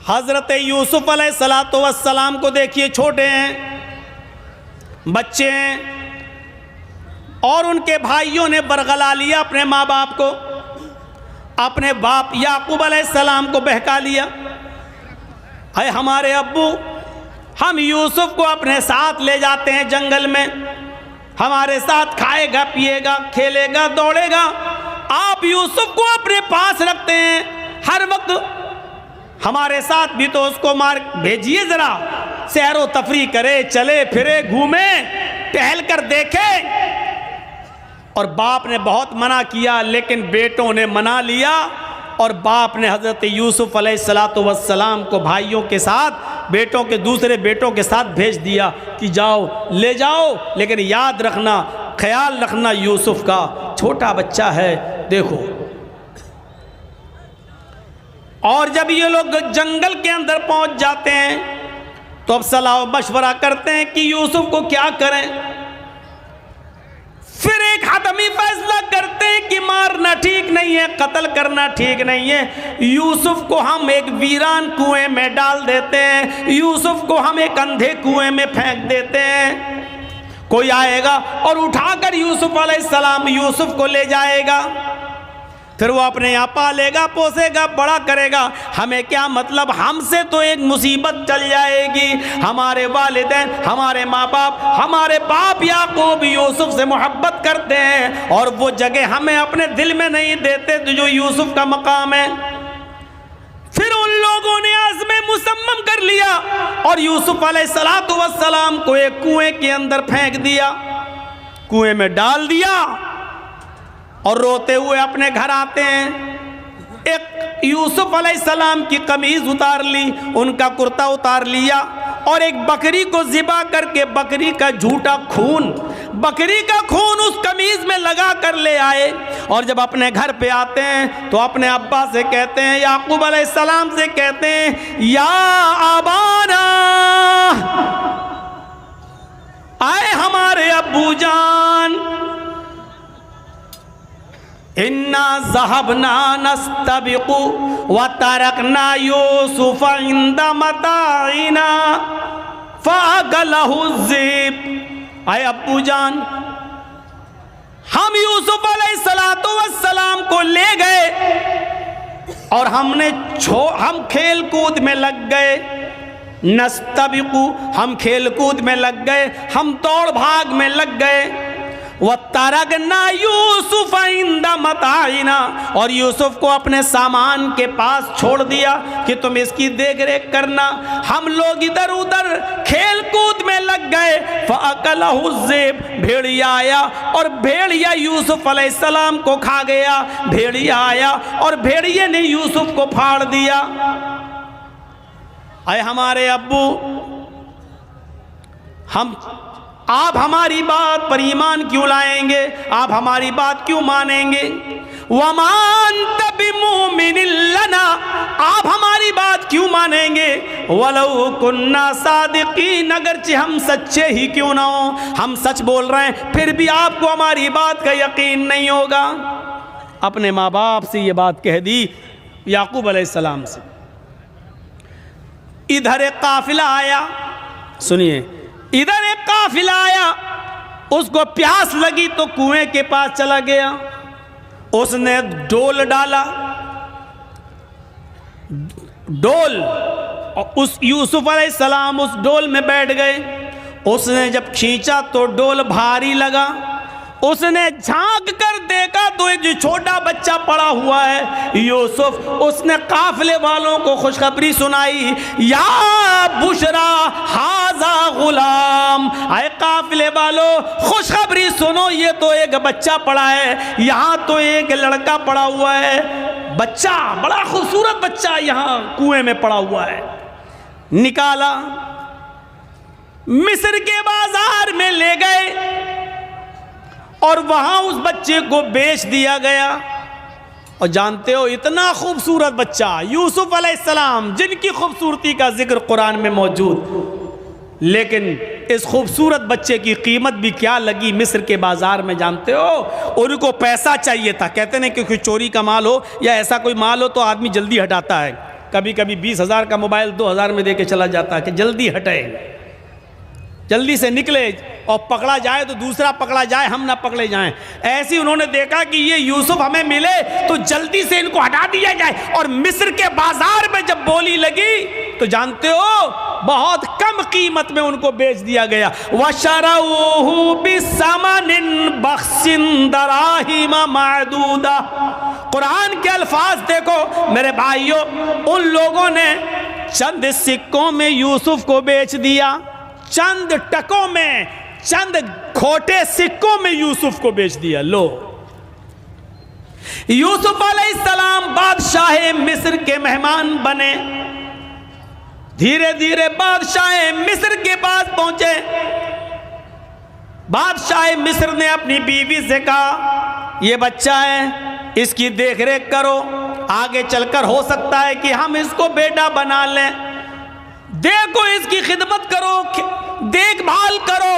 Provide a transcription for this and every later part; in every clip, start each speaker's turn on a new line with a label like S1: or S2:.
S1: हज़रत यूसुफ अलैहिस्सलातु वस्सलाम को देखिए, छोटे हैं, बच्चे हैं, और उनके भाइयों ने बरगला लिया अपने माँ बाप को, अपने बाप याकूब अलैहिस्सलाम को बहका लिया। है हमारे अब्बू, हम यूसुफ को अपने साथ ले जाते हैं जंगल में, हमारे साथ खाएगा, पिएगा, खेलेगा, दौड़ेगा। आप यूसुफ को अपने पास रखते हैं हर वक्त, हमारे साथ भी तो उसको मार भेजिए, जरा सैरो तफरी करे, चले फिरे, घूमे, टहल कर देखे। और बाप ने बहुत मना किया, लेकिन बेटों ने मना लिया, और बाप ने हज़रत यूसुफ अलैहिस्सलातु वस्सलाम को भाइयों के साथ, बेटों के दूसरे बेटों के साथ भेज दिया कि जाओ, ले जाओ, लेकिन याद रखना, ख्याल रखना यूसुफ का, छोटा बच्चा है, देखो। और जब ये लोग जंगल के अंदर पहुंच जाते हैं तो अब सलाह मशवरा करते हैं कि यूसुफ को क्या करें। फिर एक हतमी फैसला करते हैं कि मारना ठीक नहीं है, कत्ल करना ठीक नहीं है। यूसुफ को हम एक वीरान कुएं में डाल देते हैं, यूसुफ को हम एक अंधे कुएं में फेंक देते हैं। कोई आएगा और उठाकर यूसुफ अलैहिस्सलाम यूसुफ को ले जाएगा, फिर वो अपने यहाँ पालेगा, पोसेगा, बड़ा करेगा। हमें क्या मतलब, हमसे तो एक मुसीबत चल जाएगी। हमारे वालिदैन, हमारे माँ बाप, हमारे बाप याकूब यूसुफ से मोहब्बत करते हैं, और वो जगह हमें अपने दिल में नहीं देते जो यूसुफ का मकाम है। फिर उन लोगों ने आज़्म मुसम्मम कर लिया और यूसुफ अलैहिस्सलातु वस्सलाम को एक कुएं के अंदर फेंक दिया, कुएं में डाल दिया, और रोते हुए अपने घर आते हैं। एक यूसुफ अलैहिस्सलाम की कमीज उतार ली, उनका कुर्ता उतार लिया, और एक बकरी को ज़िबा करके बकरी का झूठा खून, बकरी का खून उस कमीज में लगा कर ले आए। और जब अपने घर पे आते हैं तो अपने अब्बा से कहते हैं, याकूब अलैहिस्सलाम से कहते हैं, या आबाना, आए हमारे अब्बू जान, इन्ना ज़हबना नस्तबिकु व तरकना यूसुफ इंदा मताइना फ़अकलहु ज़िब। आए अब्बू जान, हम यूसुफ अलैहिस्सलातु वस्सलाम को ले गए और हम खेल कूद में लग गए। नस्तबिकु, हम खेल कूद में लग गए, हम दौड़ भाग में लग गए। व तरकना यूसुफ इंदा मताइना, और यूसुफ को अपने सामान के पास छोड़ दिया कि तुम इसकी देख रेख करना। हम लोग इधर उधर खेल कूद में लग गए। फ़अकलहु ज़िब, भेड़िया आया और भेड़िया यूसुफ अलैहिस्सलाम को खा गया। भेड़िया आया और भेड़िए ने यूसुफ को फाड़ दिया। आए हमारे अब्बू, आप हमारी बात पर ईमान क्यों लाएंगे, आप हमारी बात क्यों मानेंगे। वमान बिमुमिनिन लना, आप हमारी बात क्यों मानेंगे। वलौ कुन्ना सादिकीन, अगरचे हम सच्चे ही क्यों ना हो, हम सच बोल रहे हैं, फिर भी आपको हमारी बात का यकीन नहीं होगा। अपने माँ बाप से ये बात कह दी याकूब अलैहिस्सलाम से। इधर एक काफिला आया, सुनिए, इधर एक काफिला आया, उसको प्यास लगी तो कुएं के पास चला गया, उसने डोल डाला, डोल, और उस यूसुफ अलैहिस्सलाम उस डोल में बैठ गए। उसने जब खींचा तो डोल भारी लगा, उसने झांक कर देखा तो एक जो छोटा बच्चा पड़ा हुआ है यूसुफ। उसने काफिले वालों को खुशखबरी सुनाई, या बुशरा हाजा गुलाम, आए काफिले वालों खुशखबरी सुनो, ये तो एक बच्चा पड़ा है, यहाँ तो एक लड़का पड़ा हुआ है, बच्चा, बड़ा खूबसूरत बच्चा यहाँ कुएं में पड़ा हुआ है। निकाला, मिस्र के बाजार में ले गए और वहां उस बच्चे को बेच दिया गया। और जानते हो, इतना खूबसूरत बच्चा यूसुफ अलैहिस्सलाम, जिनकी खूबसूरती का जिक्र कुरान में मौजूद, लेकिन इस खूबसूरत बच्चे की कीमत भी क्या लगी मिस्र के बाजार में, जानते हो। उनको पैसा चाहिए था, कहते नहीं कि कोई चोरी का माल हो या ऐसा कोई माल हो तो आदमी जल्दी हटाता है, कभी कभी 20,000 का मोबाइल 2,000 में दे के चला जाता है कि जल्दी हटे, जल्दी से निकले और पकड़ा जाए तो दूसरा पकड़ा जाए, हम ना पकड़े जाएं। ऐसे उन्होंने देखा कि ये यूसुफ हमें मिले तो जल्दी से इनको हटा दिया जाए। और मिस्र के बाजार में जब बोली लगी तो जानते हो बहुत कम कीमत में उनको बेच दिया गया। वशरऊहु बिसमनिन बख्सिन दराहिम मादूदा। कुरान के अल्फाज देखो मेरे भाइयों, उन लोगों ने चंद सिक्कों में यूसुफ को बेच दिया, चंद टकों में, चंद खोटे सिक्कों में यूसुफ को बेच दिया। लो, यूसुफ अलैहिस्सलाम बादशाह मिस्र के मेहमान बने। धीरे धीरे बादशाह मिस्र के पास पहुंचे। बादशाह मिस्र ने अपनी बीवी से कहा, ये बच्चा है, इसकी देखरेख करो, आगे चलकर हो सकता है कि हम इसको बेटा बना लें। देखो, इसकी खिदमत करो, देखभाल करो।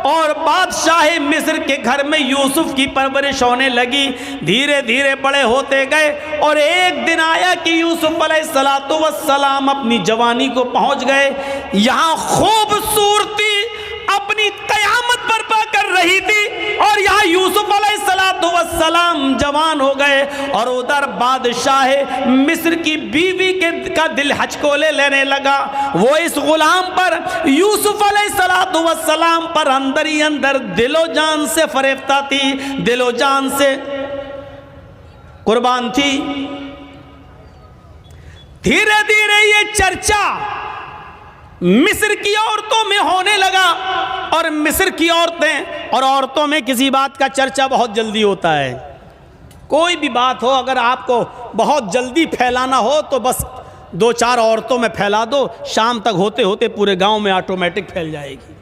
S1: और बादशाह मिस्र के घर में यूसुफ की परवरिश होने लगी। धीरे धीरे बड़े होते गए और एक दिन आया कि यूसुफ अलैहिस्सलातु वस्सलाम अपनी जवानी को पहुंच गए। यहाँ खूबसूरती अपनी कयामत बर्पा कर रही थी और यहाँ यूसुफ अलैहिस्सलातु वस्सलाम जवान हो गए। और उधर बादशाह मिस्र की बीवी का दिल हचकोले लेने लगा। वो इस गुलाम पर, यूसुफ अलैहिस्सलातु वस्सलाम पर अंदर ही अंदर दिलो जान से फरेफ्ता थी, दिलो जान से कुर्बान थी। धीरे धीरे ये चर्चा मिस्र की औरतों में होने लगा। और मिस्र की औरतें, और औरतों में किसी बात का चर्चा बहुत जल्दी होता है। कोई भी बात हो, अगर आपको बहुत जल्दी फैलाना हो तो बस 2-4 औरतों में फैला दो, शाम तक होते होते पूरे गांव में ऑटोमेटिक फैल जाएगी।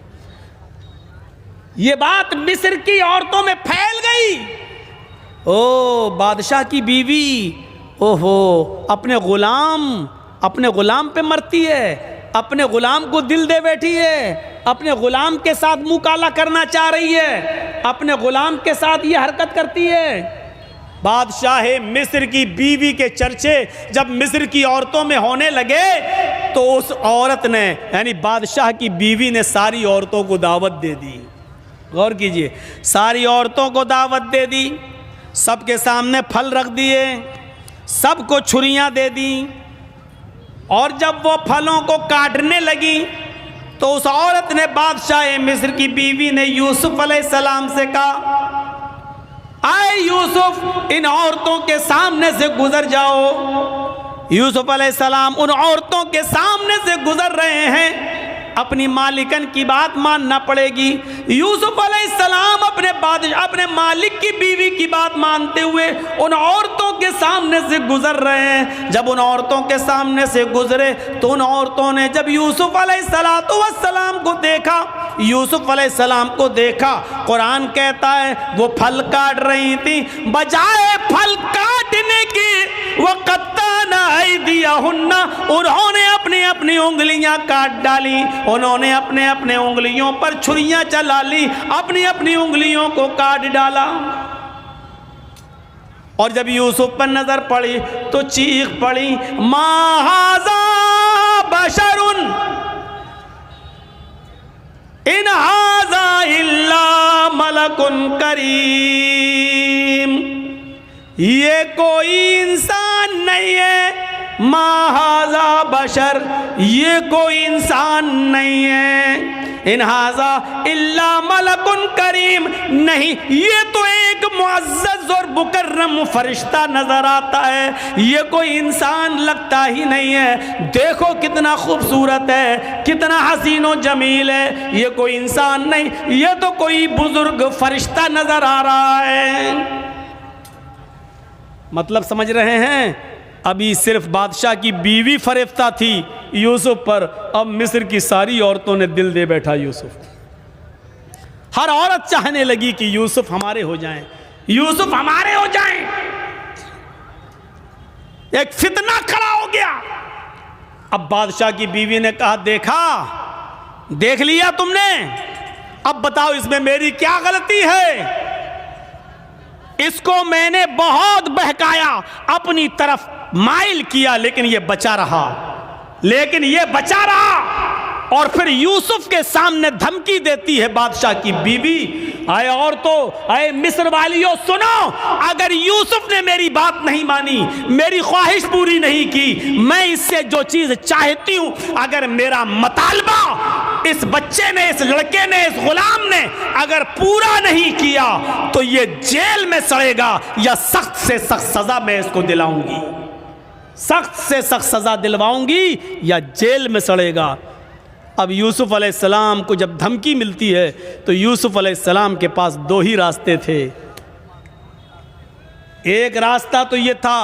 S1: ये बात मिस्र की औरतों में फैल गई। ओ बादशाह की बीवी, ओहो, अपने गुलाम पे मरती है, अपने गुलाम को दिल दे बैठी है, अपने गुलाम के साथ मुंह काला करना चाह रही है, अपने गुलाम के साथ ये हरकत करती है। बादशाह मिस्र की बीवी के चर्चे जब मिस्र की औरतों में होने लगे तो उस औरत ने, यानी बादशाह की बीवी ने सारी औरतों को दावत दे दी। गौर कीजिए, सारी औरतों को दावत दे दी, सबके सामने फल रख दिए, सबको छुरियां दे दी। और जब वो फलों को काटने लगी तो उस औरत ने, बादशाह मिस्र की बीवी ने यूसुफ अलैहिस्सलाम से कहा, आए यूसुफ, इन औरतों के सामने से गुजर जाओ। यूसुफ अलैहिस्सलाम उन औरतों के सामने से गुजर रहे हैं। अपनी मालिकन की बात मानना पड़ेगी। यूसुफ अलैहिस्सलाम अपने मालिक की बीवी की बात मानते हुए उन औरतों के सामने से गुजर रहे हैं। जब उन औरतों के सामने से गुजरे तो उन औरतों ने जब यूसुफ अलैहिस्सलाम को देखा, यूसुफ अलैहिस्सलाम को देखा, कुरान कहता है वो फल काट रही थी, बजाय फल काटने की वो कत्ताना ऐदियहुन्ना, उन्होंने अपनी अपनी उंगलियां काट डाली, उन्होंने अपने अपने उंगलियों पर छुरियां चला ली, अपनी अपनी उंगलियों को काट डाला। और जब यूसुफ पर नजर पड़ी तो चीख पड़ी, मा हाज़ा बशरुन इन हाज़ा इल्ला मलकुन करीम। ये कोई इंसान नहीं है, मा हाज़ा बशर, ये कोई इंसान नहीं है, इन हाज़ा इल्ला मलकुन करीम, नहीं, ये तो एक मुअज़्ज़ज़ और मुकर्रम फरिश्ता नजर आता है, ये कोई इंसान लगता ही नहीं है। देखो कितना खूबसूरत है, कितना हसीन और जमील है, ये कोई इंसान नहीं, ये तो कोई बुजुर्ग फरिश्ता नजर आ रहा है। मतलब समझ रहे हैं? अभी सिर्फ बादशाह की बीवी फरेफ्ता थी यूसुफ पर, अब मिस्र की सारी औरतों ने दिल दे बैठा यूसुफ। हर औरत चाहने लगी कि यूसुफ हमारे हो जाएं, यूसुफ हमारे हो जाएं। एक फितना खड़ा हो गया। अब बादशाह की बीवी ने कहा, देखा, देख लिया तुमने, अब बताओ इसमें मेरी क्या गलती है? इसको मैंने बहुत बहकाया, अपनी तरफ माइल किया, लेकिन ये बचा रहा, लेकिन ये बचा रहा। और फिर यूसुफ के सामने धमकी देती है बादशाह की बीवी, आए और तो आए मिस्र वालियों सुनो, अगर यूसुफ ने मेरी बात नहीं मानी, मेरी ख्वाहिश पूरी नहीं की, मैं इससे जो चीज चाहती हूं, अगर मेरा मतालबा इस बच्चे ने, इस लड़के ने, इस गुलाम ने अगर पूरा नहीं किया तो ये जेल में सड़ेगा या सख्त से सख्त सजा मैं इसको दिलाऊंगी, सख्त से सख्त सजा दिलवाऊंगी या जेल में सड़ेगा। अब यूसुफ अलैहिस्सलाम को जब धमकी मिलती है तो यूसुफ अलैहिस्सलाम के पास दो ही रास्ते थे। एक रास्ता तो ये था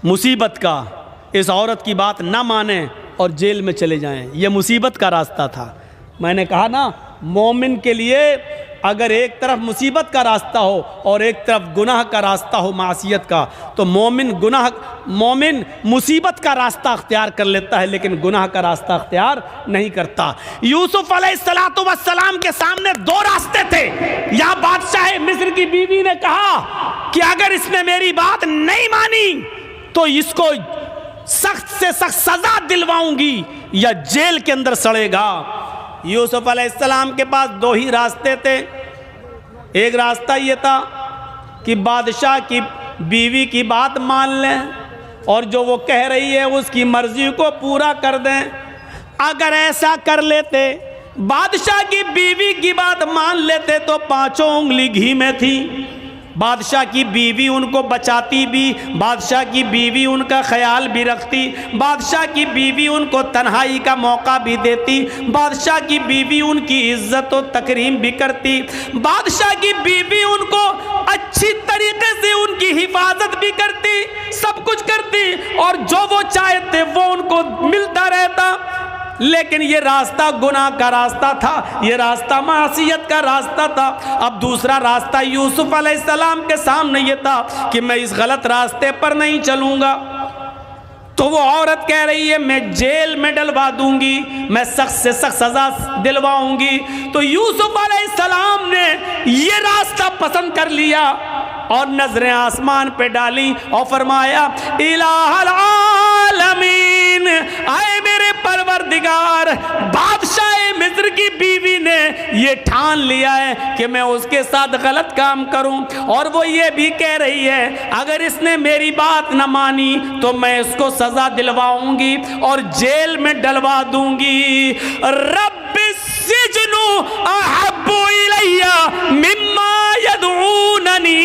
S1: मुसीबत का, इस औरत की बात ना माने और जेल में चले जाएं, ये मुसीबत का रास्ता था। मैंने कहा ना, मोमिन के लिए अगर एक तरफ मुसीबत का रास्ता हो और एक तरफ गुनाह का रास्ता हो, मासियत का, तो मोमिन मुसीबत का रास्ता अख्तियार कर लेता है, लेकिन गुनाह का रास्ता अख्तियार नहीं करता। यूसुफ अलैहिस्सलाम के सामने दो रास्ते थे। या बादशाह मिस्र की बीवी ने कहा कि अगर इसने मेरी बात नहीं मानी तो इसको सख्त से सख्त सजा दिलवाऊंगी या जेल के अंदर सड़ेगा। यूसुफ अलैहिस्सलाम के पास दो ही रास्ते थे। एक रास्ता ये था कि बादशाह की बीवी की बात मान लें और जो वो कह रही है उसकी मर्जी को पूरा कर दें। अगर ऐसा कर लेते, बादशाह की बीवी की बात मान लेते, तो पांचों उंगली घी में थी। बादशाह की बीवी उनको बचाती भी, बादशाह की बीवी उनका ख्याल भी रखती, बादशाह की बीवी उनको तन्हाई का मौका भी देती, बादशाह की बीवी उनकी इज्जत और तकरीम भी करती, बादशाह की बीवी उनको अच्छी तरीके से उनकी हिफाजत भी करती, सब कुछ करती और जो वो चाहते वो उनको मिलता रहता। लेकिन ये रास्ता गुनाह का रास्ता था, ये रास्ता मासियत का रास्ता था। अब दूसरा रास्ता यूसुफ अलैहिस्सलाम के सामने ये था कि मैं इस गलत रास्ते पर नहीं चलूंगा। तो वो औरत कह रही है मैं जेल में डलवा दूंगी, मैं सख्त से सख्त सजा दिलवाऊंगी। तो यूसुफ अलैहिस्सलाम ने ये रास्ता पसंद कर लिया और नजरें आसमान पे डाली और फरमाया, इलाहल आलमीन, आए मेरे परवरदिगार, बादशाह मिस्र की बीवी ने ये ठान लिया है कि मैं उसके साथ गलत काम करूं, और वो ये भी कह रही है अगर इसने मेरी बात न मानी तो मैं इसको सजा दिलवाऊंगी और जेल में डलवा दूंगी। रब्बिस सिजनु अहब्बु इलैया मिम्मा यदऊननी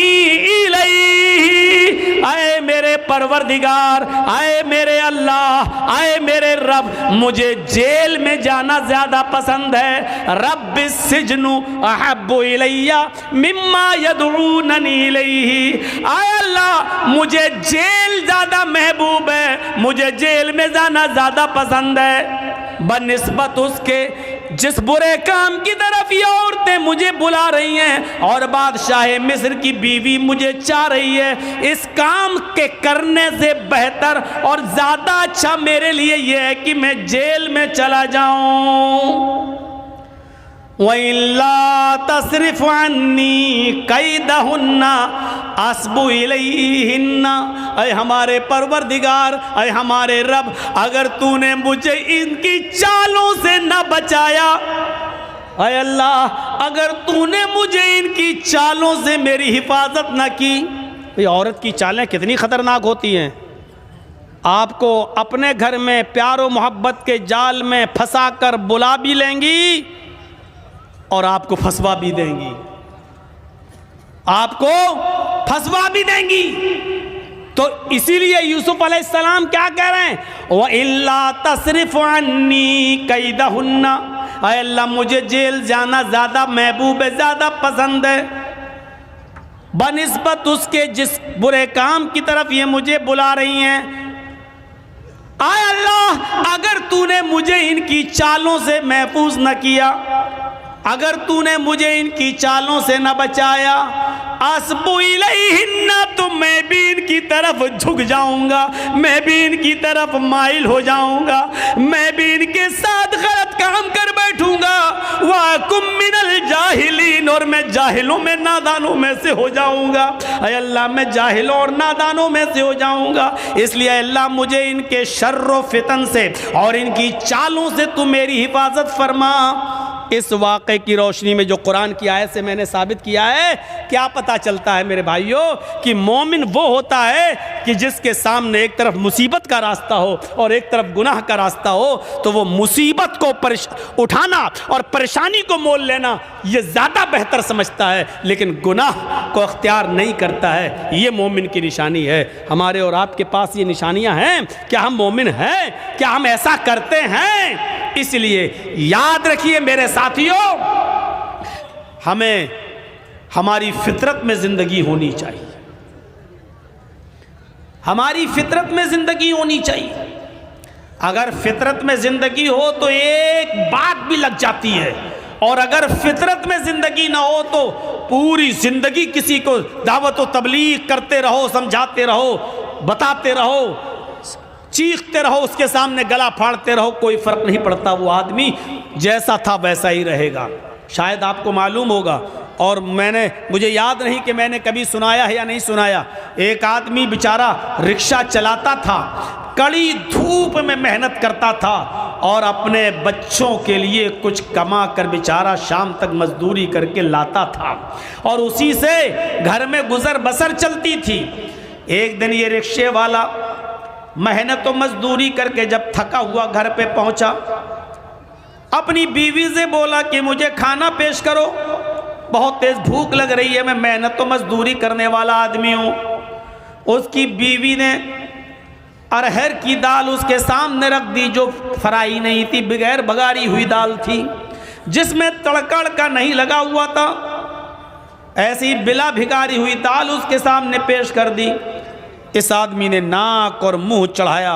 S1: इलैहि, आए मेरे परवरदिगार, आए मेरे अल्लाह, आए मेरे रब, मुझे जेल में जाना ज्यादा पसंद है। रब्बिस सिजनु अहब्बु इलैया मिम्मा यदऊननी इलैहि, आए अल्लाह मुझे जेल ज्यादा महबूब है, मुझे जेल में जाना ज्यादा पसंद है बनिस्बत उसके जिस बुरे काम की तरफ ये औरतें मुझे बुला रही हैं और बादशाह मिस्र की बीवी मुझे चाह रही है। इस काम के करने से बेहतर और ज्यादा अच्छा मेरे लिए ये है कि मैं जेल में चला जाऊं। वइल्ला तसरिफ अन्नी कैदहुन्ना अस्बु इलैहिन्ना, ऐ हमारे परवरदिगार, ऐ हमारे रब, अगर तूने मुझे इनकी चालों से न बचाया, ऐ अल्लाह अगर तूने मुझे इनकी चालों से मेरी हिफाजत न की। ये औरत की चालें कितनी खतरनाक होती हैं। आपको अपने घर में प्यार और मोहब्बत के जाल में फंसा कर बुला भी लेंगी और आपको फंसवा भी देंगी, आपको फंसवा भी देंगी। तो इसीलिए यूसुफ अलैहिस्सलाम क्या कह रहे हैं, व इल्ला तसरिफ अन्नी कैदहुन्ना, ऐ अल्लाह मुझे जेल जाना ज्यादा महबूब है, ज्यादा पसंद है बनिस्बत उसके जिस बुरे काम की तरफ ये मुझे बुला रही हैं। आय अल्लाह अगर तूने मुझे इनकी चालों से महफूज न किया, अगर तूने मुझे इनकी चालों से न बचाया, अस्बु इलैहिन्ना, तो मैं भी इनकी तरफ झुक जाऊंगा, मैं भी इनकी तरफ माइल हो जाऊंगा, मैं भी इनके साथ गलत काम कर बैठूंगा, वाकुम मिनल जाहिलीन, और मैं जाहिलों में नादानों में से हो जाऊंगा। अय अल्लाह मैं जाहिलों और नादानों में से हो जाऊंगा, इसलिए अल्लाह मुझे इनके शर्र फितन से और इनकी चालों से तू मेरी हिफाजत फरमा। इस वाक़े की रोशनी में जो कुरान की आयत से मैंने साबित किया है, क्या पता चलता है मेरे भाइयों कि मोमिन वो होता है कि जिसके सामने एक तरफ मुसीबत का रास्ता हो और एक तरफ गुनाह का रास्ता हो, तो वो मुसीबत को उठाना और परेशानी को मोल लेना ये ज़्यादा बेहतर समझता है, लेकिन गुनाह को अख्तियार नहीं करता है। ये मोमिन की निशानी है। हमारे और आपके पास ये निशानियां हैं। क्या हम मोमिन हैं? क्या हम ऐसा करते हैं? इसलिए याद रखिए मेरे साथियों, हमें हमारी फितरत में जिंदगी होनी चाहिए। हमारी फितरत में जिंदगी होनी चाहिए। अगर फितरत में जिंदगी हो तो एक बात भी लग जाती है, और अगर फितरत में जिंदगी ना हो तो पूरी जिंदगी किसी को दावत व तबलीग करते रहो, समझाते रहो, बताते रहो, चीखते रहो, उसके सामने गला फाड़ते रहो, कोई फर्क नहीं पड़ता। वो आदमी जैसा था वैसा ही रहेगा। शायद आपको मालूम होगा, और मुझे याद नहीं कि मैंने कभी सुनाया है या नहीं सुनाया। एक आदमी बेचारा रिक्शा चलाता था, कड़ी धूप में मेहनत करता था और अपने बच्चों के लिए कुछ कमा कर बेचारा शाम तक मजदूरी करके लाता था, और उसी से घर में गुजर बसर चलती थी। एक दिन ये रिक्शे वाला मेहनत और मजदूरी करके जब थका हुआ घर पे पहुंचा, अपनी बीवी से बोला कि मुझे खाना पेश करो, बहुत तेज भूख लग रही है, मैं मेहनत और मजदूरी करने वाला आदमी हूं। उसकी बीवी ने अरहर की दाल उसके सामने रख दी, जो फ्राई नहीं थी, बगैर बघारी हुई दाल थी, जिसमें तड़का का नहीं लगा हुआ था। ऐसी बिला भिगारी हुई दाल उसके सामने पेश कर दी। इस आदमी ने नाक और मुंह चढ़ाया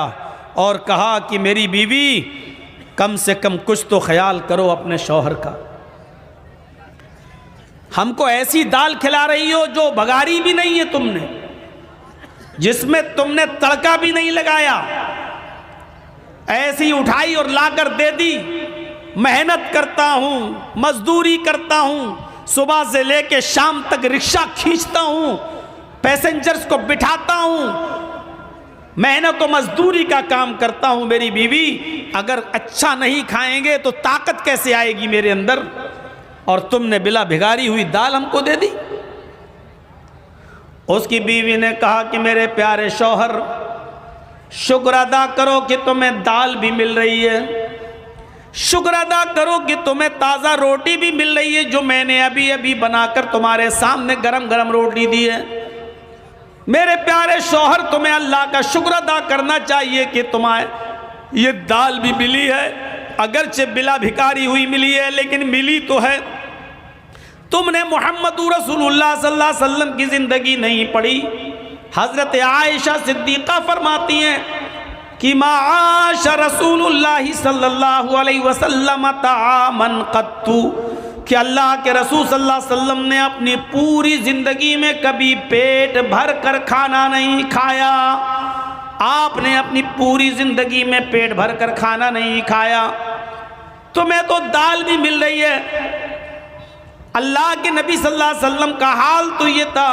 S1: और कहा कि मेरी बीवी, कम से कम कुछ तो ख्याल करो अपने शौहर का। हमको ऐसी दाल खिला रही हो जो बघारी भी नहीं है तुमने, जिसमें तुमने तड़का भी नहीं लगाया, ऐसी उठाई और लाकर दे दी। मेहनत करता हूं, मजदूरी करता हूं, सुबह से लेके शाम तक रिक्शा खींचता हूं, पैसेंजर्स को बिठाता हूं, मेहनत और मजदूरी का काम करता हूं। मेरी बीवी, अगर अच्छा नहीं खाएंगे तो ताकत कैसे आएगी मेरे अंदर, और तुमने बिला भिगारी हुई दाल हमको दे दी। उसकी बीवी ने कहा कि मेरे प्यारे शौहर, शुक्र अदा करो कि तुम्हें दाल भी मिल रही है, शुक्र अदा करो कि तुम्हें ताज़ा रोटी भी मिल रही है, जो मैंने अभी अभी बनाकर तुम्हारे सामने गरम गरम रोटी दी है। मेरे प्यारे शौहर, तुम्हें अल्लाह का शुक्र अदा करना चाहिए कि तुम्हें ये दाल भी मिली है, अगरचे बिला भिकारी हुई मिली है, लेकिन मिली तो है। तुमने मुहम्मदुर रसूलुल्लाह सल्लल्लाहु अलैहि वसल्लम की जिंदगी नहीं पढ़ी। हजरत आयशा सिद्दीक़ा फरमाती हैं कि माश रसूलुल्लाह सल्लल्लाहु अलैहि वसल्लम तामन कत्तु, कि अल्लाह के रसूल सल्लल्लाहु अलैहि वसल्लम ने अपनी पूरी जिंदगी में कभी पेट भर कर खाना नहीं खाया। आपने अपनी पूरी जिंदगी में पेट भर कर खाना नहीं खाया। तुम्हें तो दाल भी मिल रही है। अल्लाह के नबी सल्लल्लाहु अलैहि वसल्लम का हाल तो ये था।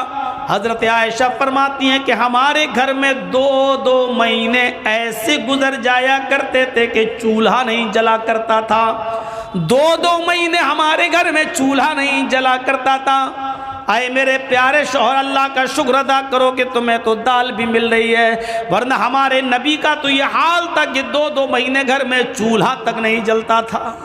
S1: हजरत आयशा फरमाती हैं कि हमारे घर में 2-2 महीने ऐसे गुजर जाया करते थे कि चूल्हा नहीं जला करता था। 2-2 महीने हमारे घर में चूल्हा नहीं जला करता था। आए मेरे प्यारे शौहर, अल्लाह का शुक्र अदा करो कि तुम्हें तो दाल भी मिल रही है, वरना हमारे नबी का तो ये हाल था कि 2-2 महीने घर में चूल्हा तक नहीं जलता था।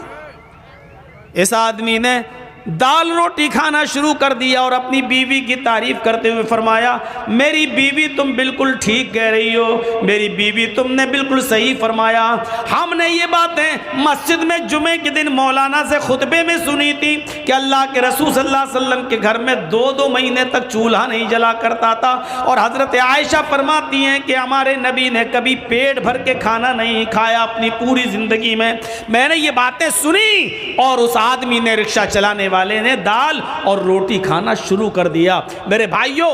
S1: इस आदमी ने दाल रोटी खाना शुरू कर दिया और अपनी बीवी की तारीफ करते हुए फरमाया, मेरी बीवी तुम बिल्कुल ठीक कह रही हो, मेरी बीवी तुमने बिल्कुल सही फरमाया। हमने ये बातें मस्जिद में जुमे के दिन मौलाना से खुतबे में सुनी थी कि अल्लाह के रसूल सल्लल्लाहु अलैहि वसल्लम के घर में 2-2 महीने तक चूल्हा नहीं जला करता था। और हजरत आयशा फरमाती हैं कि हमारे नबी ने कभी पेट भर के खाना नहीं खाया अपनी पूरी जिंदगी में। मैंने ये बातें सुनी और उस आदमी ने, रिक्शा चलाने वाले ने, दाल और रोटी खाना शुरू कर दिया। मेरे भाइयों,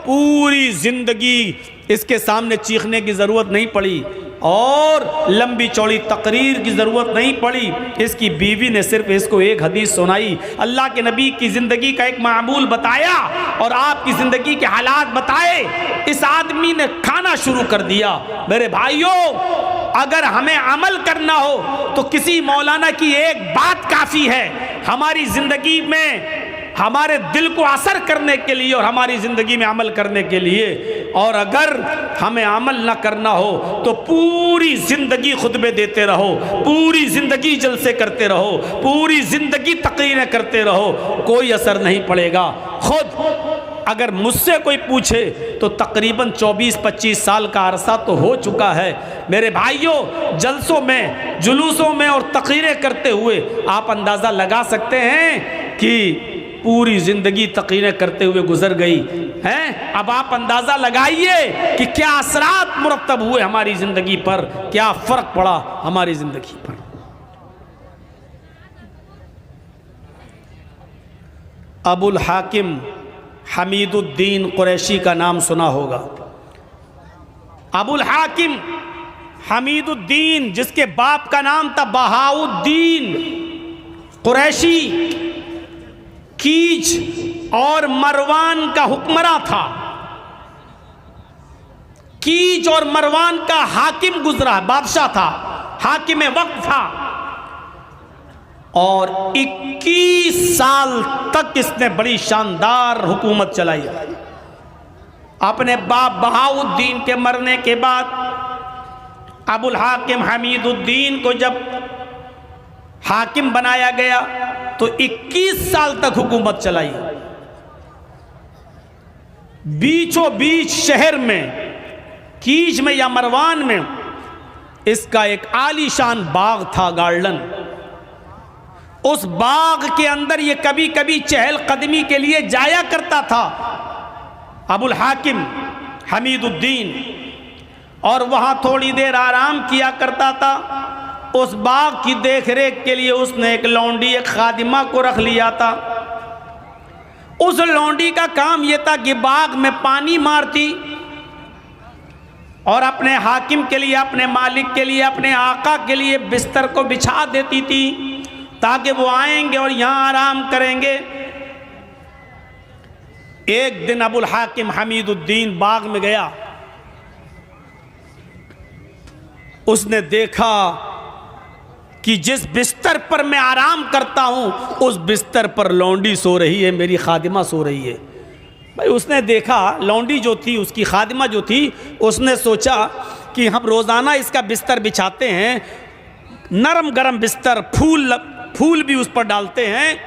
S1: पूरी जिंदगी इसके सामने चीखने की जरूरत नहीं पड़ी। और लंबी चौड़ी तकरीर की ज़रूरत नहीं पड़ी। इसकी बीवी ने सिर्फ इसको एक हदीस सुनाई, अल्लाह के नबी की ज़िंदगी का एक मामूल बताया और आपकी ज़िंदगी के हालात बताए। इस आदमी ने खाना शुरू कर दिया। मेरे भाइयों, अगर हमें अमल करना हो तो किसी मौलाना की एक बात काफ़ी है हमारी ज़िंदगी में, हमारे दिल को असर करने के लिए और हमारी ज़िंदगी में अमल करने के लिए। और अगर हमें अमल ना करना हो तो पूरी ज़िंदगी खुतबे देते रहो, पूरी ज़िंदगी जलसे करते रहो, पूरी ज़िंदगी तकरीरें करते रहो, कोई असर नहीं पड़ेगा। खुद अगर मुझसे कोई पूछे तो तकरीबन 24-25 साल का अरसा तो हो चुका है। मेरे भाइयों, जलसों में, जुलूसों में और तकरीरें करते हुए आप अंदाज़ा लगा सकते हैं कि पूरी ज़िंदगी तकरीरें करते हुए गुजर गई हैं। अब आप अंदाज़ा लगाइए कि क्या असरात मुरतब हुए हमारी ज़िंदगी पर, क्या फ़र्क पड़ा हमारी ज़िंदगी पर। अबुल हाकिम हमीदुद्दीन कुरैशी का नाम सुना होगा। अबुल हाकिम हमीदुद्दीन, जिसके बाप का नाम था बहाउद्दीन कुरैशी, कीज और मरवान का हुक्मरां था। कीज और मरवान का हाकिम गुजरा, बादशाह था, हाकिम वक्त था। और 21 साल तक इसने बड़ी शानदार हुकूमत चलाई। अपने बाप बहाउद्दीन के मरने के बाद अबुल हाकिम हमीदुद्दीन को जब हाकिम बनाया गया तो 21 साल तक हुकूमत चलाई। बीचों बीच शहर में, कीज में या मरवान में, इसका एक आलीशान बाग था, गार्डन। उस बाग के अंदर ये कभी कभी चहल कदमी के लिए जाया करता था अबुल हाकिम हमीदुद्दीन, और वहाँ थोड़ी देर आराम किया करता था। उस बाग की देखरेख के लिए उसने एक लौंडी, एक खादिमा को रख लिया था। उस लौंडी का काम यह था कि बाग में पानी मारती और अपने हाकिम के लिए, अपने मालिक के लिए, अपने आका के लिए बिस्तर को बिछा देती थी ताकि वो आएंगे और यहाँ आराम करेंगे। एक दिन अबुल हाकिम हमीदुद्दीन बाग में गया। उसने देखा कि जिस बिस्तर पर मैं आराम करता हूँ उस बिस्तर पर लौंडी सो रही है, मेरी खादिमा सो रही है। भाई उसने देखा, लौंडी जो थी, उसकी खादिमा जो थी, उसने सोचा कि हम रोज़ाना इसका बिस्तर बिछाते हैं, नरम गरम बिस्तर, फूल भी उस पर डालते हैं,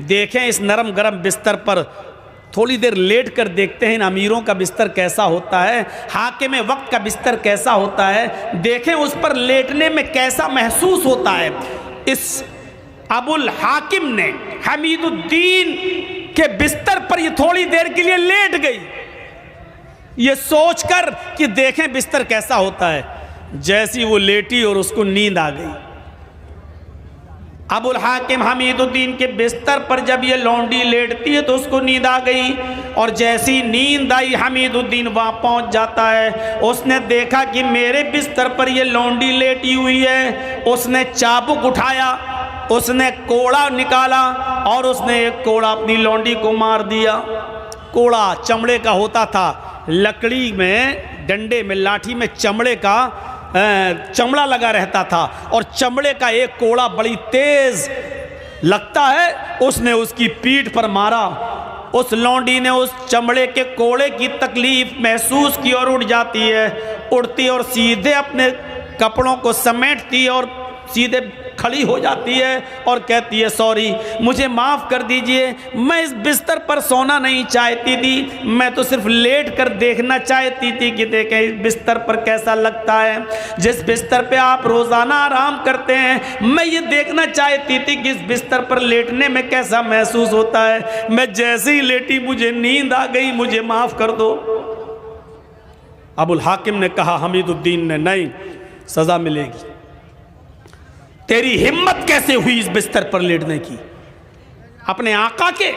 S1: देखें इस नरम गरम बिस्तर पर थोड़ी देर लेट कर देखते हैं इन अमीरों का बिस्तर कैसा होता है, हाकिम वक्त का बिस्तर कैसा होता है, देखें उस पर लेटने में कैसा महसूस होता है। इस अबुल हाकिम ने हमीदुद्दीन के बिस्तर पर ये थोड़ी देर के लिए लेट गई, ये सोचकर कि देखें बिस्तर कैसा होता है। जैसी वो लेटी और उसको नींद आ गई। अबुल हाकिम हमीदुद्दीन के बिस्तर पर जब ये लौंडी लेटती है तो उसको नींद आ गई, और जैसी नींद आई हमीदुद्दीन वहाँ पहुँच जाता है। उसने देखा कि मेरे बिस्तर पर ये लौंडी लेटी हुई है। उसने चाबुक उठाया, उसने कोड़ा निकाला और उसने एक कोड़ा अपनी लौंडी को मार दिया। कोड़ा चमड़े का होता था, लकड़ी में, डंडे में, लाठी में चमड़े का चमड़ा लगा रहता था, और चमड़े का एक कोड़ा बड़ी तेज लगता है। उसने उसकी पीठ पर मारा। उस लौंडी ने उस चमड़े के कोड़े की तकलीफ महसूस की और उड़ जाती है, उड़ती और सीधे अपने कपड़ों को समेटती और सीधे खड़ी हो जाती है और कहती है, सॉरी, मुझे माफ़ कर दीजिए, मैं इस बिस्तर पर सोना नहीं चाहती थी, मैं तो सिर्फ लेट कर देखना चाहती थी कि देखें इस बिस्तर पर कैसा लगता है, जिस बिस्तर पे आप रोज़ाना आराम करते हैं, मैं ये देखना चाहती थी कि इस बिस्तर पर लेटने में कैसा महसूस होता है। मैं जैसे ही लेटी मुझे नींद आ गई, मुझे माफ़ कर दो। अबुल हाकिम ने कहा, हमीदुद्दीन ने, नहीं, सज़ा मिलेगी। तेरी हिम्मत कैसे हुई इस बिस्तर पर लेटने की? अपने आका के,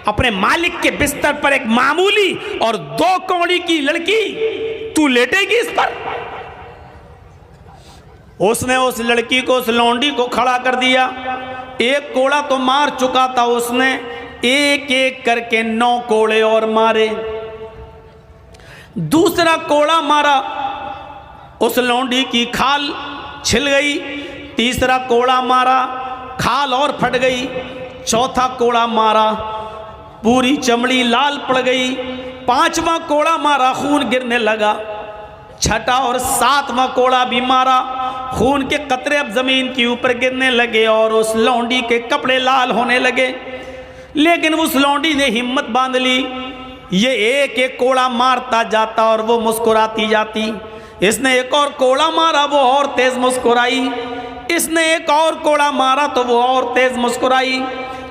S1: अपने मालिक के बिस्तर पर एक मामूली और 2 कौड़ी की लड़की, तू लेटेगी इस पर? उसने उस लड़की को, उस लौंडी को खड़ा कर दिया। एक कोड़ा तो मार चुका था उसने, एक एक करके 9 कोड़े और मारे। दूसरा कोड़ा मारा, उस लौंडी की खाल छिल गई। तीसरा कोड़ा मारा, खाल और फट गई। चौथा कोड़ा मारा, पूरी चमड़ी लाल पड़ गई। 5वां कोड़ा मारा, खून गिरने लगा। 6ठा और 7वां कोड़ा भी मारा, खून के कतरे अब जमीन के ऊपर गिरने लगे और उस लौंडी के कपड़े लाल होने लगे। लेकिन उस लौंडी ने हिम्मत बांध ली। ये एक एक कोड़ा मारता जाता और वो मुस्कुराती जाती। इसने एक और कोड़ा मारा, वो और तेज मुस्कुराई। इसने एक और कोड़ा मारा तो वो और तेज मुस्कुराई।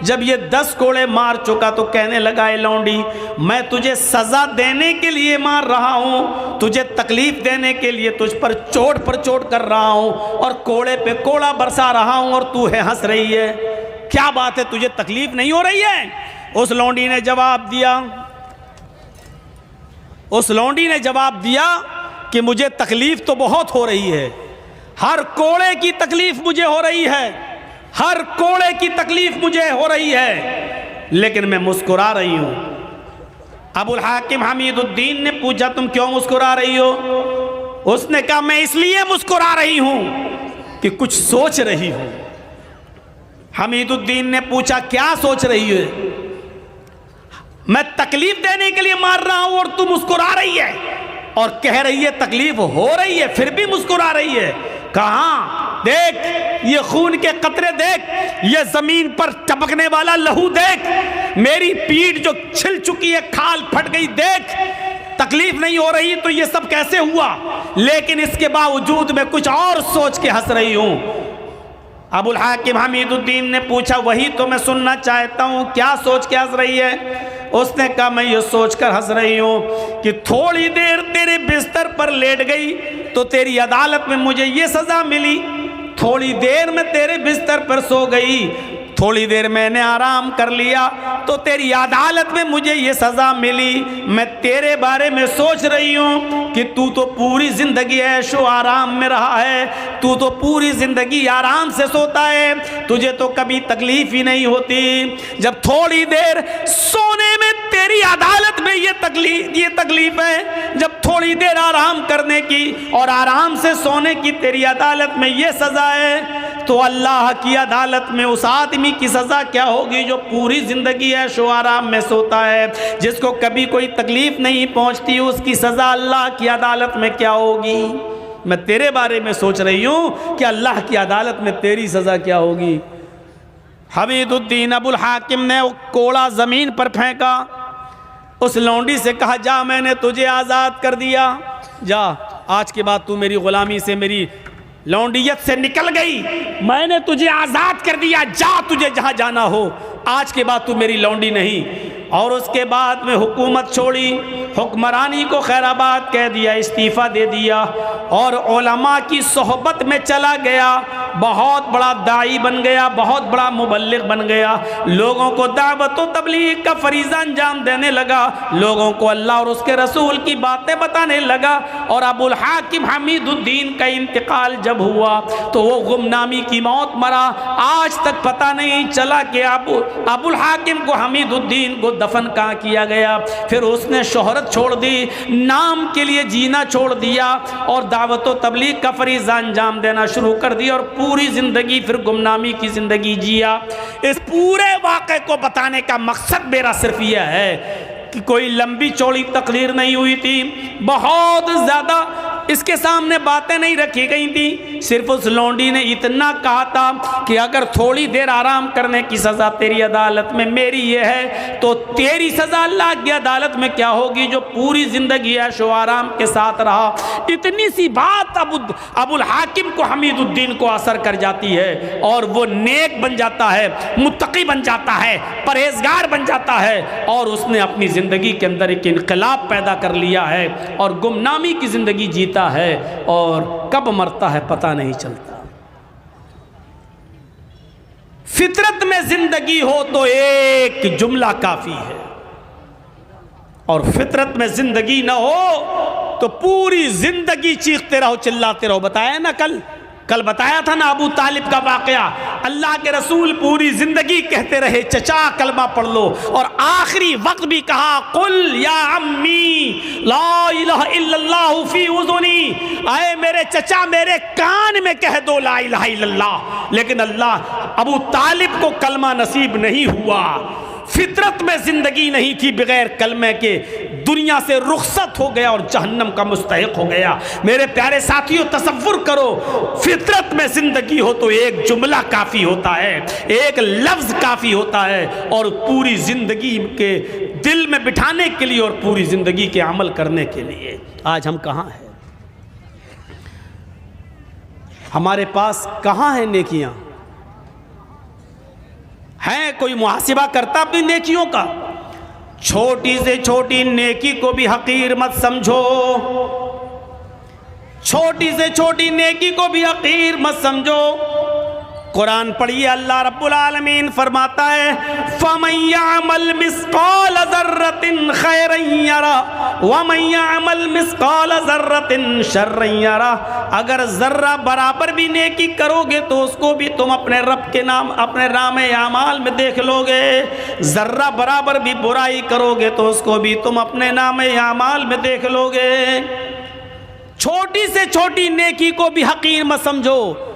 S1: जब ये 10 कोड़े मार चुका तो कहने लगा, ए लौंडी, मैं तुझे सजा देने के लिए मार रहा हूँ, तुझे तकलीफ देने के लिए तुझ पर चोट कर रहा हूँ और कोड़े पे कोड़ा बरसा रहा हूँ और तू है हंस रही है। क्या बात है, तुझे तकलीफ नहीं हो रही है? उस लौंडी ने जवाब दिया, उस लौंडी ने जवाब दिया कि मुझे तकलीफ तो बहुत हो रही है, हर कोड़े की तकलीफ मुझे हो रही है, हर कोड़े की तकलीफ मुझे हो रही है, लेकिन मैं मुस्कुरा रही हूं। अबुल हाकिम हमीदुद्दीन ने पूछा, तुम क्यों मुस्कुरा रही हो? उसने कहा, मैं इसलिए मुस्कुरा रही हूं कि कुछ सोच रही हूं। हमीदुद्दीन ने पूछा, क्या सोच रही है? मैं तकलीफ देने के लिए मार रहा हूं और तू मुस्कुरा रही है और कह रही है तकलीफ हो रही है, फिर भी मुस्कुरा रही है। कहां? देख, ये खून के कतरे देख, ये जमीन पर टपकने वाला लहू देख, मेरी पीठ जो छिल चुकी है, खाल फट गई देख। तकलीफ नहीं हो रही तो ये सब कैसे हुआ? लेकिन इसके बावजूद मैं कुछ और सोच के हंस रही हूं। अबुल हाकिम हमीदुद्दीन ने पूछा, वही तो मैं सुनना चाहता हूं, क्या सोच के हंस रही है? उसने कहा, मैं ये सोचकर हंस रही हूं कि थोड़ी देर तेरे बिस्तर पर लेट गई तो तेरी अदालत में मुझे ये सजा मिली, थोड़ी देर में तेरे बिस्तर पर सो गई, थोड़ी देर मैंने आराम कर लिया तो तेरी अदालत में मुझे ये सजा मिली। मैं तेरे बारे में सोच रही हूँ कि तू तो पूरी जिंदगी ऐशो आराम में रहा है, तू तो पूरी जिंदगी आराम से सोता है, तुझे तो कभी तकलीफ ही नहीं होती। जब थोड़ी देर सोने में तेरी अदालत में ये तकलीफ है, जब थोड़ी देर आराम करने की और आराम से सोने की तेरी अदालत में ये सजा है, तो अल्लाह की अदालत में उस आदमी की सजा क्या होगी जो पूरी जिंदगी ऐशो आराम में सोता है, जिसको कभी कोई तकलीफ नहीं पहुंचती, उसकी सजा अल्लाह की अदालत में क्या होगी? मैं तेरे बारे में सोच रही हूं कि अल्लाह की अदालत में तेरी सजा क्या होगी। हमीदुद्दीन अबुल हाकिम ने वो कोड़ा जमीन पर फेंका, उस लौंडी से कहा, जा, मैंने तुझे आज़ाद कर दिया, जा, आज के बाद तू मेरी गुलामी से, मेरी लौंडियत से निकल गई, मैंने तुझे आज़ाद कर दिया, जा, तुझे जहां जाना हो, आज के बाद तू मेरी लौंडी नहीं। और उसके बाद में हुकूमत छोड़ी, हुक्मरानी को खैराबाद कह दिया, इस्तीफ़ा दे दिया और उलमा की सोहबत में चला गया, बहुत बड़ा दाई बन गया, बहुत बड़ा मुबल्लिग बन गया, लोगों को दावत व तबलीग का फरीज़ा अंजाम देने लगा, लोगों को अल्लाह और उसके रसूल की बातें बताने लगा। और अबुल हाकिम हमीदुद्दीन का इंतकाल जब हुआ तो वो गुमनामी की मौत मरा। आज तक पता नहीं चला कि अबुल हाकिम को, हमीदुद्दीन को दफन कहाँ किया गया। फिर उसने शोहरत छोड़ दी, नाम के लिए जीना छोड़ दिया और दावत व तबलीग का फरीज़ा अंजाम देना शुरू कर दिया और पूरी जिंदगी फिर गुमनामी की जिंदगी जिया। इस पूरे वाक़े को बताने का मकसद मेरा सिर्फ यह है कि कोई लंबी चौड़ी तकरीर नहीं हुई थी, बहुत ज़्यादा इसके सामने बातें नहीं रखी गई थी, सिर्फ उस लौंडी ने इतना कहा था कि अगर थोड़ी देर आराम करने की सज़ा तेरी अदालत में मेरी ये है तो तेरी सज़ा अल्लाह की अदालत में क्या होगी जो पूरी ज़िंदगी ऐशो आराम के साथ रहा। इतनी सी बात अबुल हाकिम को, हमीदुद्दीन को असर कर जाती है और वो नेक बन जाता है, मुत्तकी बन जाता है, परहेजगार बन जाता है और उसने अपनी ज़िंदगी के अंदर एक इनकलाब पैदा कर लिया है और गुमनामी की ज़िंदगी जीता है और कब मरता है पता नहीं चलता। फितरत में जिंदगी हो तो एक जुमला काफी है और फितरत में जिंदगी ना हो तो पूरी जिंदगी चीखते रहो, चिल्लाते रहो। बताया ना कल कल बताया था ना अबू तालिब का वाकया। अल्लाह के रसूल पूरी जिंदगी कहते रहे चचा कलमा पढ़ लो, और आखिरी वक्त भी कहा कुल या अम्मी ला इलाहा इल्लल्लाह फी उज़ुनी, आए मेरे चचा मेरे कान में कह दो ला इलाहा इल्लल्लाह। लेकिन अल्लाह अबू तालिब को कलमा नसीब नहीं हुआ, फितरत में जिंदगी नहीं थी बगैर कलमे के, दुनिया से रुखसत हो गया और जहन्नम का मुस्तहिक हो गया। मेरे प्यारे साथियों तसव्वुर करो, फितरत में जिंदगी हो तो एक जुमला काफी होता है, एक लफ्ज काफी होता है, और पूरी जिंदगी के दिल में बिठाने के लिए और पूरी जिंदगी के अमल करने के लिए। आज हम कहाँ हैं? हमारे पास कहाँ है नेकियां? है कोई मुहासिबा करता अपनी नेकियों का? छोटी से छोटी नेकी को भी हकीर मत समझो, छोटी से छोटी नेकी को भी हकीर मत समझो। कुरान पढ़िए, अल्लाह रब्बुल आलमीन फरमाता है फमन यअमल मिस्काल ज़र्रतिन खैरन यरा वमन यअमल मिस्काल ज़र्रतिन शर्रन यरा। अगर जर्रा बराबर भी नेकी करोगे तो उसको भी तुम अपने रब के नाम अपने नामे आमाल में देख लोगे, जर्रा बराबर भी बुराई करोगे तो उसको भी तुम अपने नामे आमाल में देख लोगे। छोटी से छोटी नेकी को भी हकीर मत समझो,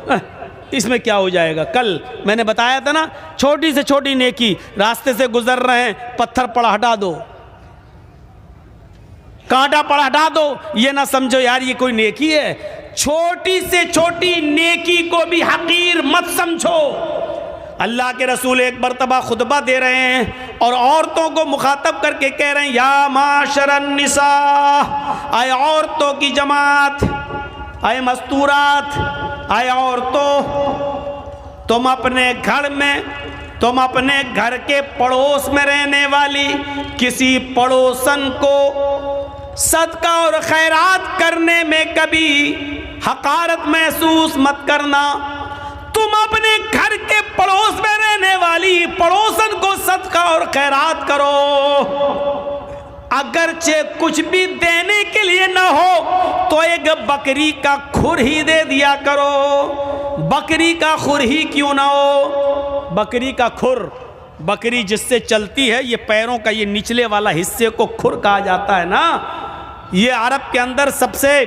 S1: इसमें क्या हो जाएगा। कल मैंने बताया था ना, छोटी से छोटी नेकी, रास्ते से गुजर रहे हैं पत्थर पड़ा हटा दो, कांटा पड़ा हटा दो, ये ना समझो यार ये कोई नेकी है। छोटी से छोटी नेकी को भी हकीर मत समझो। अल्लाह के रसूल एक मरतबा खुतबा दे रहे हैं और औरतों को मुखातब करके कह रहे हैं या माशरन निसा, आए औरतों की जमात, आए मस्तूरात, आए औरतों, तुम अपने घर में, तुम अपने घर के पड़ोस में रहने वाली किसी पड़ोसन को सदका और खैरात करने में कभी हकारत महसूस मत करना। तुम अपने घर के पड़ोस में रहने वाली पड़ोसन को सदका और खैरात करो, अगरचे कुछ भी देने के लिए ना हो तो एक बकरी का खुर ही दे दिया करो। बकरी का खुर ही क्यों ना हो? बकरी का खुर, बकरी जिससे चलती है, ये पैरों का ये निचले वाला हिस्से को खुर कहा जाता है ना। ये अरब के अंदर सबसे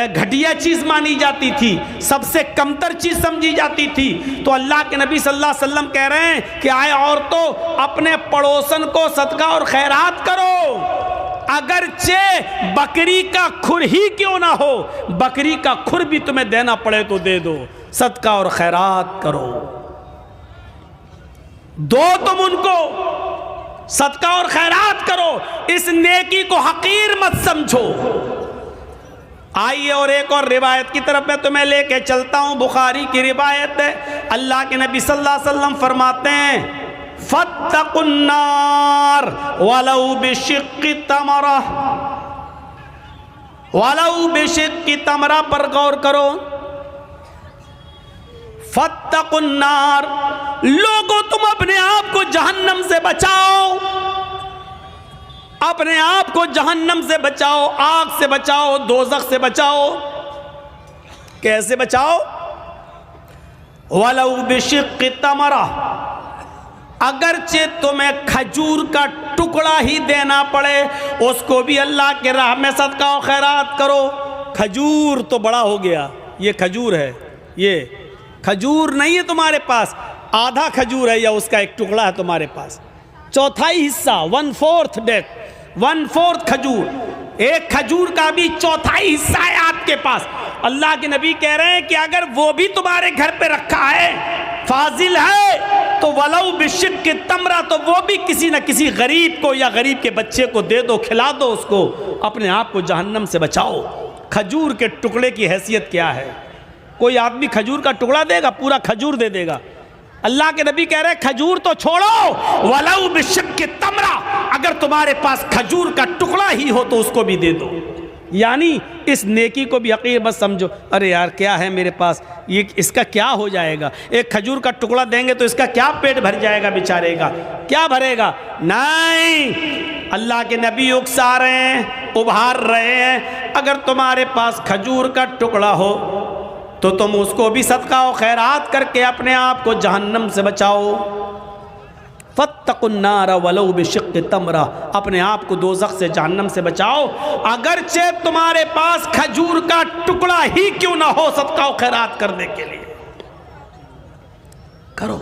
S1: घटिया चीज़ मानी जाती थी, सबसे कमतर चीज़ समझी जाती थी। तो अल्लाह के नबी सल्लल्लाहु अलैहि वसल्लम कह रहे हैं कि आए औरतों, अपने पड़ोसन को सदका और खैरात करो, अगरचे बकरी का खुर ही क्यों ना हो। बकरी का खुर भी तुम्हें देना पड़े तो दे दो, सदका और खैरात करो, दो तुम उनको, सदका और खैरात करो। इस नेकी को हकीर मत समझो। आइए और एक और रिवायत की तरफ मैं तुम्हें लेके चलता हूं। बुखारी की रिवायत है, अल्लाह के नबी सल्लल्लाहु अलैहि वसल्लम फरमाते हैं फत्तकुन्नार वलौ बिशिक्की तमरा, वलौ बिशिक्की तमरा पर गौर करो। फत्तकुन्नार, लोगों तुम अपने आप को जहन्नम से बचाओ, अपने आप को जहन्नम से बचाओ, आग से बचाओ, दोज़ख से बचाओ। कैसे बचाओ? वलौ बिशिक्की तमरा, अगरचे तुम्हें खजूर का टुकड़ा ही देना पड़े उसको भी अल्लाह के राह में सदका और खैरात करो। खजूर तो बड़ा हो गया, ये खजूर है, ये खजूर नहीं है तुम्हारे पास, आधा खजूर है या उसका एक टुकड़ा है तुम्हारे पास, चौथाई हिस्सा, 1/4 डेथ, 1/4 खजूर, एक खजूर का भी चौथाई हिस्सा है आपके पास। अल्लाह के नबी कह रहे हैं कि अगर वो भी तुम्हारे घर पे रखा है, फाजिल है, तो वलौ बिशिक्की तमरा, तो वो भी किसी न किसी गरीब को या गरीब के बच्चे को दे दो, खिला दो उसको, अपने आप को जहन्नम से बचाओ। खजूर के टुकड़े की हैसियत क्या है? कोई आदमी खजूर का टुकड़ा देगा? पूरा खजूर दे देगा। अल्लाह के नबी कह रहे हैं खजूर तो छोड़ो, वलौ बिशिक्की तमरा, अगर तुम्हारे पास खजूर का टुकड़ा ही हो तो उसको भी दे दो। यानी इस नेकी को भी हकीर मत समझो। अरे यार क्या है मेरे पास, ये इसका क्या हो जाएगा, एक खजूर का टुकड़ा देंगे तो इसका क्या पेट भर जाएगा बेचारे का, क्या भरेगा? नहीं, अल्लाह के नबी उकसा रहे हैं, उभार रहे हैं, अगर तुम्हारे पास खजूर का टुकड़ा हो तो तुम उसको भी सदका और खैरात करके अपने आप को जहन्नम से बचाओ। फत्तकुन्नार वलौ बिशिक्कि तमरा, अपने आप को दोज़ख से जहन्नम से बचाओ, अगरचे तुम्हारे पास खजूर का टुकड़ा ही क्यों ना हो, सदका और खैरात करने के लिए करो।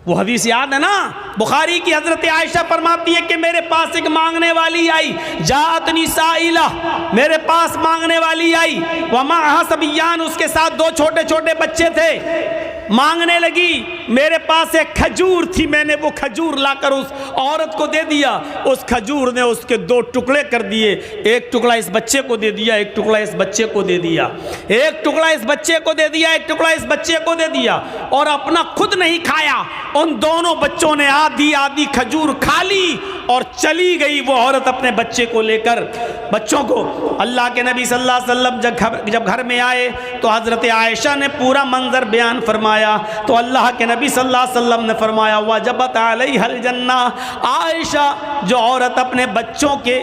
S1: वो हदीस याद है ना, बुखारी की, हजरत आयशा फरमाती है कि मेरे पास एक मांगने वाली आई, जातनी साइला, मेरे पास मांगने वाली आई, वमाहा सबियान, उसके साथ 2 छोटे छोटे बच्चे थे। मांगने लगी, मेरे पास एक खजूर थी, मैंने वो खजूर लाकर उस औरत को दे दिया। उस खजूर ने उसके 2 टुकड़े कर दिए, एक टुकड़ा इस बच्चे को दे दिया, एक टुकड़ा इस बच्चे को दे दिया, एक टुकड़ा इस बच्चे को दे दिया, एक टुकड़ा इस बच्चे को दे दिया, और अपना खुद नहीं खाया। उन दोनों बच्चों ने आधी आधी खजूर खा ली और चली गई वो औरत अपने बच्चे को लेकर। बच्चों को अल्लाह के नबी सल्लल्लाहु अलैहि वसल्लम जब घर में आए तो हजरत आयशा ने पूरा मंजर बयान फरमाया। तो अल्लाह के नबी सल्लल्लाहु अलैहि वसल्लम ने फरमाया, वजबत अलैहिल जन्ना, आयशा जो औरत अपने बच्चों के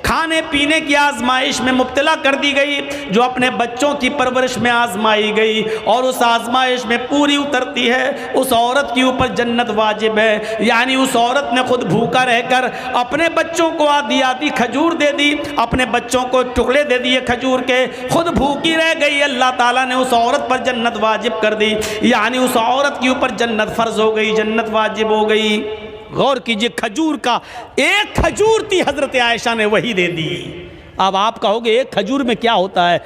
S1: खाने पीने की आजमाइश में मुब्तला कर दी गई, जो अपने बच्चों की परवरिश में आजमाई गई और उस आजमाइश में पूरी उतरती है, उस औरत के ऊपर जन्नत वाजिब है। यानी उस औरत ने खुद भूखा रहकर अपने बच्चों को आधी आधी खजूर दे दी, अपने बच्चों को टुकड़े दे दिए खजूर के, खुद भूखी रह गई, अल्लाह ताला ने उस औरत पर जन्नत वाजिब कर दी। यानी उस औरत के ऊपर जन्नत फ़र्ज हो गई, जन्नत वाजिब हो गई। गौर कीजिए, खजूर का एक खजूर थी, हजरत आयशा ने वही दे दी। अब आप कहोगे एक खजूर में क्या होता है,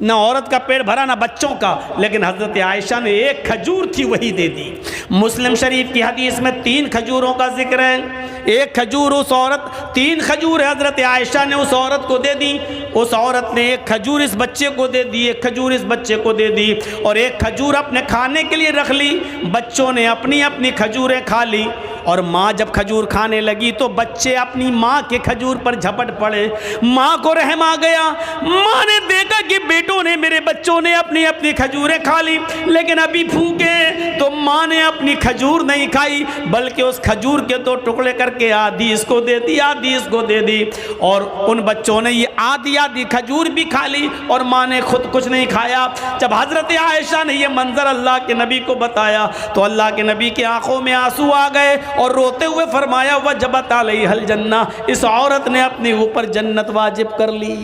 S1: ना औरत का पेट भरा ना बच्चों का, लेकिन हजरत आयशा ने एक खजूर थी वही दे दी। मुस्लिम शरीफ की हदीस में 3 खजूरों का जिक्र है। एक खजूर उस औरत, 3 खजूर हजरत आयशा ने उस औरत को दे दी। उस औरत ने एक खजूर इस बच्चे को दे दी, एक खजूर इस बच्चे को दे दी, और एक खजूर अपने खाने के लिए रख ली। बच्चों ने अपनी अपनी खजूरें खा ली, और माँ जब खजूर खाने लगी तो बच्चे अपनी माँ के खजूर पर झपट पड़े। माँ को रहम आ गया, माँ ने देखा कि बेटों ने, मेरे बच्चों ने अपनी अपनी खजूरें खा ली, लेकिन अभी भूखे हैं। तो माँ ने अपनी खजूर नहीं खाई, बल्कि उस खजूर के 2 टुकड़े करके आधी इसको दे दी, आधी इसको दे दी, और उन बच्चों ने ये आधी आधी खजूर भी खा ली और माँ ने खुद कुछ नहीं खाया। जब हजरत आयशा ने ये मंजर अल्लाह के नबी को बताया तो अल्लाह के नबी की आंखों में आंसू आ गए और रोते हुए फरमाया, वजबत अलैहिल जन्ना, इस औरत ने अपने ऊपर जन्नत वाजिब कर ली।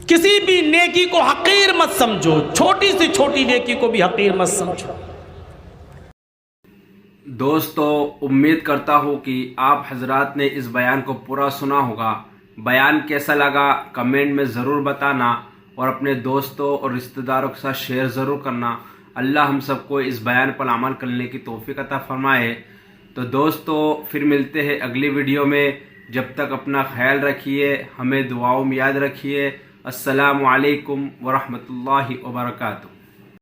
S1: किसी भी नेकी को हकीर मत समझो, छोटी से छोटी नेकी को भी हकीर मत समझो।
S2: दोस्तों, उम्मीद करता हूँ कि आप हजरात ने इस बयान को पूरा सुना होगा। बयान कैसा लगा कमेंट में ज़रूर बताना, और अपने दोस्तों और रिश्तेदारों के साथ शेयर ज़रूर करना। अल्लाह हम सबको इस बयान पर अमल करने की तौफीक अता फरमाए। तो दोस्तों, फिर मिलते हैं अगली वीडियो में। जब तक अपना ख्याल रखिए, हमें दुआओं में याद रखिए। अस्सलामु अलैकुम वरहमतुल्लाहि वबरकातुहू।